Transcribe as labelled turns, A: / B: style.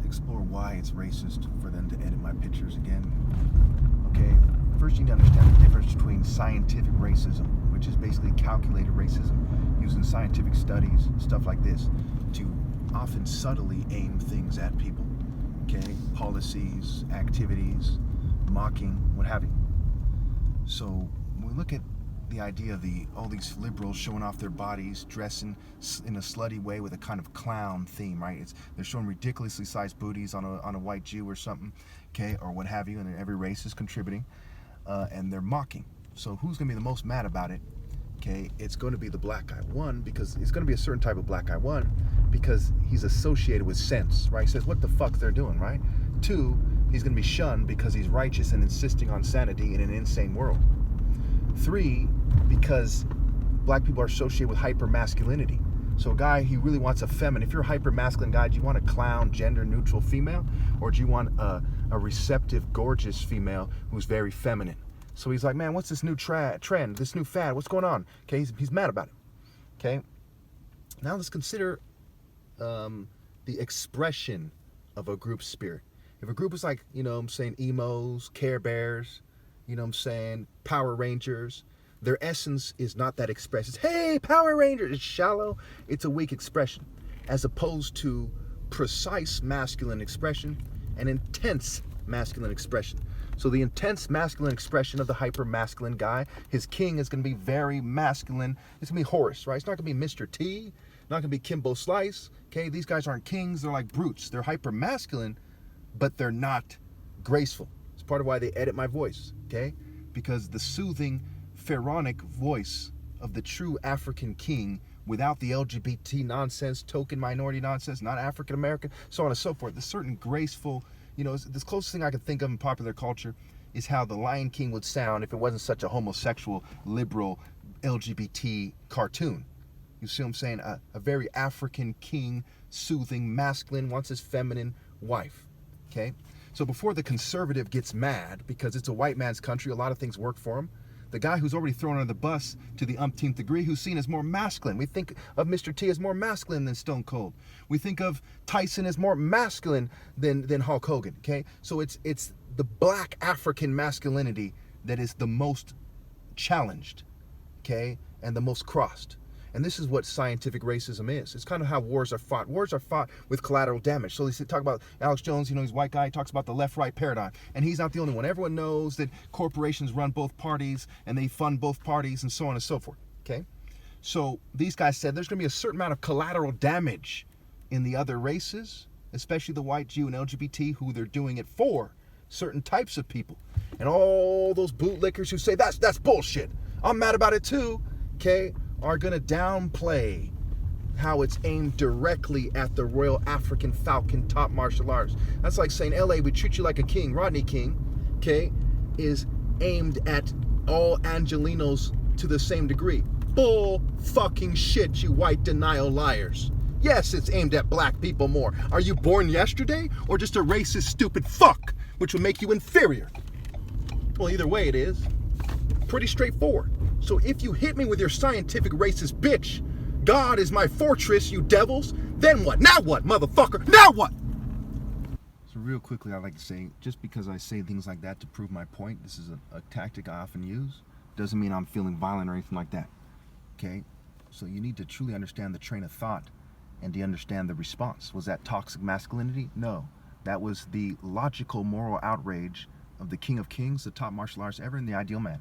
A: explore why it's racist for them to edit my pictures again. Okay, first you need to understand the difference between scientific racism, which is basically calculated racism, using scientific studies, stuff like this, to often subtly aim things at people. Okay, policies, activities, mocking, what have you. So when we look at the idea of all these liberals showing off their bodies, dressing in a slutty way with a kind of clown theme, right? They're showing ridiculously sized booties on a white Jew or something, okay, or what have you, and every race is contributing, and they're mocking. So who's going to be the most mad about it? Okay, it's going to be the black guy. One, because it's going to be a certain type of black guy. One, because he's associated with sense, right? He says, what the fuck they're doing, right? Two, he's going to be shunned because he's righteous and insisting on sanity in an insane world. Three, because black people are associated with hyper-masculinity. So a guy, he really wants a feminine. If you're a hyper-masculine guy, do you want a clown, gender-neutral female? Or do you want a receptive, gorgeous female who's very feminine? So he's like, man, what's this new trend, this new fad? What's going on? Okay, he's mad about it. Okay? Now let's consider the expression of a group spirit. If a group is like, you know what I'm saying, emos, Care Bears, you know what I'm saying, Power Rangers, their essence is not that expressive. It's, hey, Power Rangers. It's shallow. It's a weak expression. As opposed to precise masculine expression and intense masculine expression. So the intense masculine expression of the hyper-masculine guy, his king is going to be very masculine. It's going to be Horus, right? It's not going to be Mr. T. Not going to be Kimbo Slice. Okay, these guys aren't kings. They're like brutes. They're hyper-masculine, but they're not graceful. It's part of why they edit my voice, okay? Because the soothing, pharaonic voice of the true African king without the LGBT nonsense, token minority nonsense, not African American, so on and so forth. The certain graceful, you know, the closest thing I can think of in popular culture is how the Lion King would sound if it wasn't such a homosexual, liberal, LGBT cartoon. You see what I'm saying? A very African king, soothing, masculine, wants his feminine wife, okay? So before the conservative gets mad, because it's a white man's country, a lot of things work for him, the guy who's already thrown under the bus to the umpteenth degree, who's seen as more masculine. We think of Mr. T as more masculine than Stone Cold. We think of Tyson as more masculine than Hulk Hogan, okay? So it's the black African masculinity that is the most challenged, okay, and the most crossed. And this is what scientific racism is. It's kind of how wars are fought. Wars are fought with collateral damage. So they talk about Alex Jones, you know, he's a white guy, he talks about the left-right paradigm. And he's not the only one. Everyone knows that corporations run both parties and they fund both parties and so on and so forth, okay? So these guys said there's going to be a certain amount of collateral damage in the other races, especially the white Jew and LGBT, who they're doing it for, certain types of people. And all those bootlickers who say, that's bullshit, I'm mad about it too, okay, are going to downplay how it's aimed directly at the Royal African Falcon top martial arts. That's like saying, LA, we treat you like a king. Rodney King, okay, is aimed at all Angelinos to the same degree. Bull fucking shit, you white denial liars. Yes, it's aimed at black people more. Are you born yesterday or just a racist, stupid fuck, which will make you inferior? Well, either way it is. Pretty straightforward. So if you hit me with your scientific racist bitch, God is my fortress, you devils, then what? Now what, motherfucker? Now what? So real quickly, I'd like to say, just because I say things like that to prove my point, this is a tactic I often use, doesn't mean I'm feeling violent or anything like that, okay? So you need to truly understand the train of thought and to understand the response. Was that toxic masculinity? No. That was the logical moral outrage of the King of Kings, the top martial arts ever, and the ideal man.